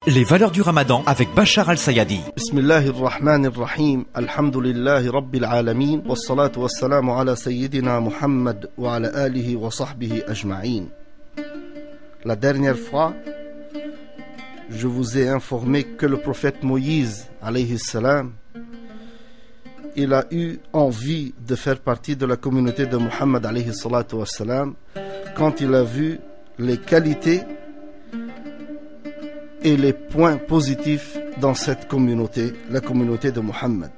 Les valeurs du Ramadan avec Bachar Al-Sayadi. Bismillahirrahmanirrahim. Alhamdulillahi Rabbil Alamin. Wassalatu wassalamu ala Sayyidina Muhammad wa ala alihi wa sahbihi ajma'in. La dernière fois, je vous ai informé que le prophète Moïse, alayhi salam, il a eu envie de faire partie de la communauté de Muhammad, alayhi salatu wassalam, quand il a vu les qualités et les points positifs dans cette communauté, la communauté de Muhammad.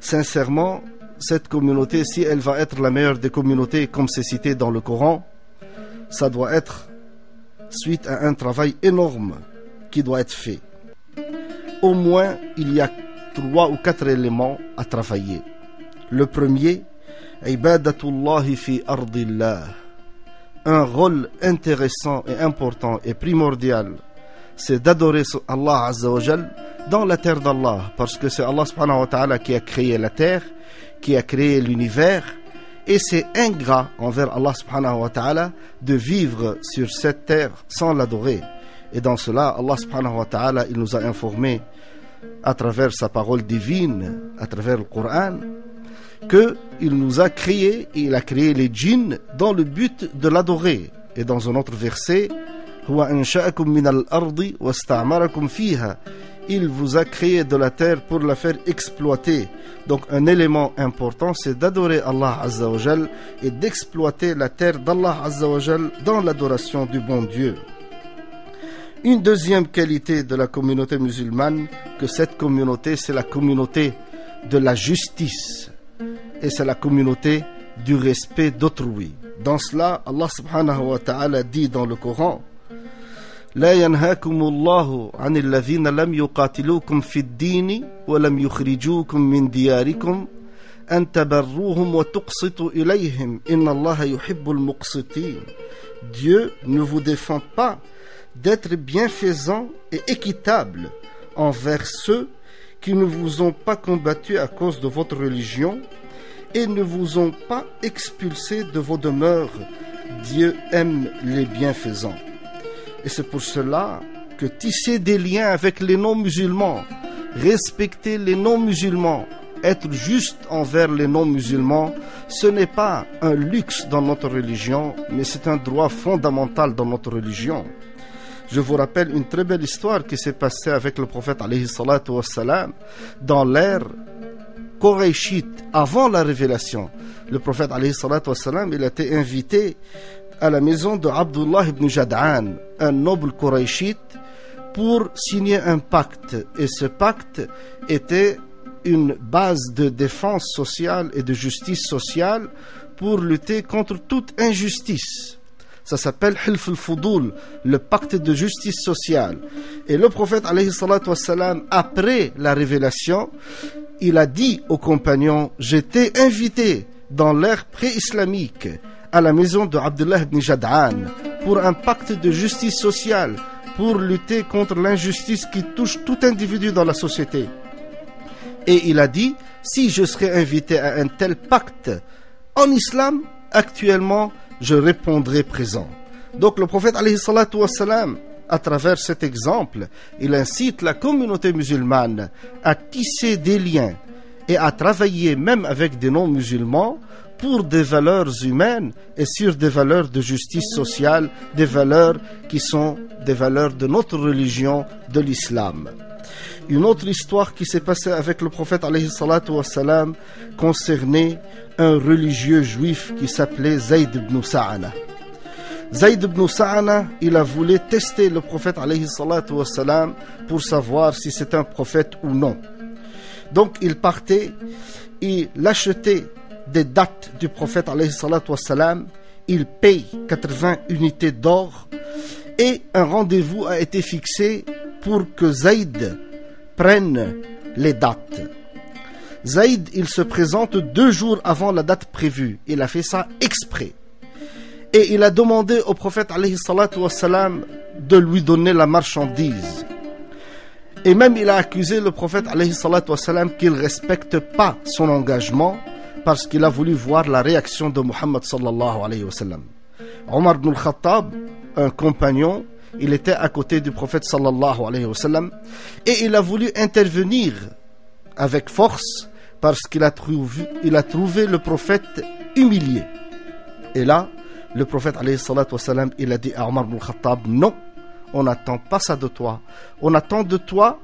Sincèrement, cette communauté, si elle va être la meilleure des communautés, comme c'est cité dans le Coran, ça doit être suite à un travail énorme qui doit être fait. Au moins, il y a 3 ou 4 éléments à travailler. Le premier, ibadatullahi fi ardillah. Un rôle intéressant et important et primordial, c'est d'adorer Allah Azza wa Jal dans la terre d'Allah, parce que c'est Allah subhanahu wa ta'ala qui a créé la terre, qui a créé l'univers, et c'est ingrat envers Allah subhanahu wa ta'ala de vivre sur cette terre sans l'adorer. Et dans cela, Allah subhanahu wa ta'ala, il nous a informé à travers sa parole divine, à travers le Coran, qu'il nous a créé, et il a créé les djinns dans le but de l'adorer. Et dans un autre verset, il vous a créé de la terre pour la faire exploiter. Donc un élément important, c'est d'adorer Allah Azza wa Jal et d'exploiter la terre d'Allah Azza wa Jal dans l'adoration du bon Dieu. Une deuxième qualité de la communauté musulmane, que cette communauté, c'est la communauté de la justice et c'est la communauté du respect d'autrui. Dans cela, Allah subhanahu wa ta'ala dit dans le Coran: لا ينهاكم الله عن الذين لم يقاتلوكم في الدين ولم يخرجوكم من دياركم أن تبروهم وتقسطوا إليهم إن الله يحب المقسطين. Dieu ne vous défend pas d'être bienfaisant et équitable envers ceux qui ne vous ont pas combattu à cause de votre religion et ne vous ont pas expulsé de vos demeures. Dieu aime les bienfaisants. Et c'est pour cela que tisser des liens avec les non-musulmans, respecter les non-musulmans, être juste envers les non-musulmans, ce n'est pas un luxe dans notre religion, mais c'est un droit fondamental dans notre religion. Je vous rappelle une très belle histoire qui s'est passée avec le prophète alayhi salatu wassalam dans l'ère Qurayshite, avant la révélation. Le prophète alayhi salatu wassalam, il a été invité à la maison de Abdullah ibn Jad'an, un noble Qurayshite, pour signer un pacte. Et ce pacte était une base de défense sociale et de justice sociale pour lutter contre toute injustice. Ça s'appelle Hilf al-Fudul, le pacte de justice sociale. Et le prophète, alayhi salatu wassalam, après la révélation, il a dit aux compagnons: j'étais invité dans l'ère pré-islamique à la maison de Abdullah ibn Jad'an pour un pacte de justice sociale, pour lutter contre l'injustice qui touche tout individu dans la société. Et il a dit: si je serais invité à un tel pacte en islam, actuellement, je répondrai présent. Donc le prophète alayhi salatu wassalam, à travers cet exemple, il incite la communauté musulmane à tisser des liens et à travailler même avec des non-musulmans pour des valeurs humaines et sur des valeurs de justice sociale, des valeurs qui sont des valeurs de notre religion, de l'islam. Une autre histoire qui s'est passée avec le prophète alayhi salatu wassalam concernait un religieux juif qui s'appelait Zayd ibn Sa'ana. Zayd ibn Sa'ana, il a voulu tester le prophète alayhi salatu wassalam pour savoir si c'est un prophète ou non. Donc il partait, il achetait des dates du prophète alayhi salatu wassalam, il paye 80 unités d'or et un rendez-vous a été fixé pour que Zayd prenne les dates. Zayd, il se présente 2 jours avant la date prévue. Il a fait ça exprès. Et il a demandé au prophète alayhi salatu wassalam de lui donner la marchandise. Et même il a accusé le prophète alayhi salatu wassalam qu'il ne respecte pas son engagement parce qu'il a voulu voir la réaction de Muhammad sallallahu alayhi wa sallam. Omar ibn al-Khattab, un compagnon, il était à côté du prophète sallallahu alayhi wa sallam et il a voulu intervenir avec force parce qu'il a trouvé le prophète humilié. Et là, le prophète alayhi salatu wa sallam, il a dit à Omar ibn Khattab, non, on n'attend pas ça de toi. On attend de toi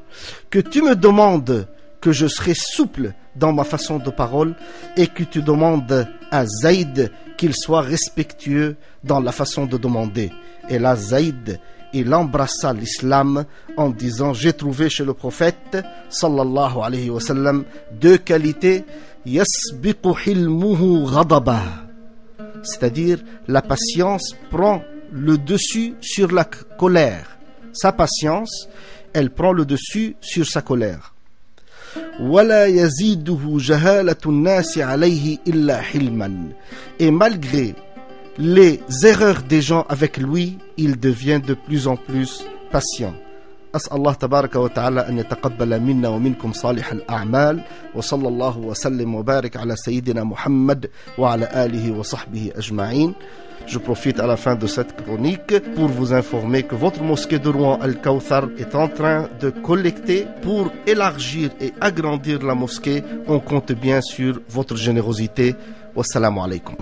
que tu me demandes que je serai souple dans ma façon de parole et que tu demandes à Zaïd qu'il soit respectueux dans la façon de demander. Et là, Zaïd, il embrassa l'islam en disant, j'ai trouvé chez le prophète sallallahu alayhi wa sallam deux qualités, yasbiqu hilmuhu ghadaba, c'est-à-dire la patience prend le dessus sur la colère. Sa patience, elle prend le dessus sur sa colère. ولا يزيده جهالة الناس عليه إلا حلما. Et malgré les erreurs des gens avec lui, il devient de plus en plus patient. أسأل الله تبارك وتعالى أن يتقبل منا ومنكم صالح الأعمال وصلى الله وسلم وبارك على سيدنا محمد وعلى آله وصحبه أجمعين. Je profite à la fin de cette chronique pour vous informer que votre mosquée de Rouen Al-Kawthar est en train de collecter pour élargir et agrandir la mosquée. On compte bien sur votre générosité. Wassalamu alaikum.